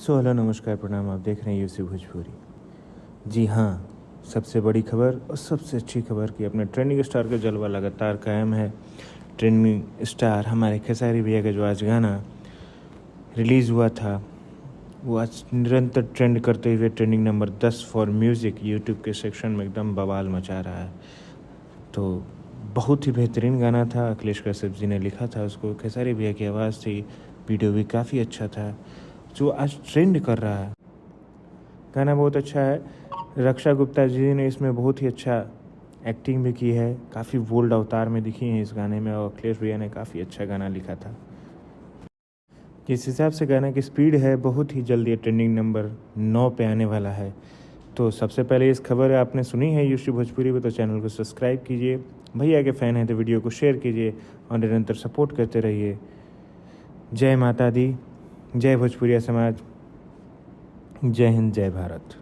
Hello नमस्कार प्रणाम। आप देख रहे हैं यूसी भोजपुरी। जी हाँ, सबसे बड़ी खबर और सबसे अच्छी खबर कि अपने ट्रेंडिंग स्टार का जलवा लगातार कायम है। ट्रेंडिंग स्टार हमारे खेसारी भैया का जो आज गाना रिलीज़ हुआ था वो आज निरंतर ट्रेंड करते हुए trending number 10 for music YouTube के सेक्शन में एकदम बवाल मचा रहा है। तो बहुत ही बेहतरीन गाना था। अखिलेश कश्यप जी ने लिखा था उसको, खेसारी भैया की आवाज़ थी, वीडियो भी काफ़ी अच्छा था जो आज ट्रेंड कर रहा है। गाना बहुत अच्छा है। रक्षा गुप्ता जी ने इसमें बहुत ही अच्छा एक्टिंग भी की है, काफ़ी बोल्ड अवतार में दिखी हैं इस गाने में, और अखिलेश भैया ने काफ़ी अच्छा गाना लिखा था। जिस हिसाब से गाने की स्पीड है, बहुत ही जल्दी ये ट्रेंडिंग नंबर 9 पे आने वाला है। तो सबसे पहले इस खबर आपने सुनी है यूसी भोजपुरी में, तो चैनल को सब्सक्राइब कीजिए। भैया के फ़ैन हैं तो वीडियो को शेयर कीजिए और निरंतर सपोर्ट करते रहिए। जय माता दी, जय भोजपुरिया समाज, जय हिंद, जय भारत।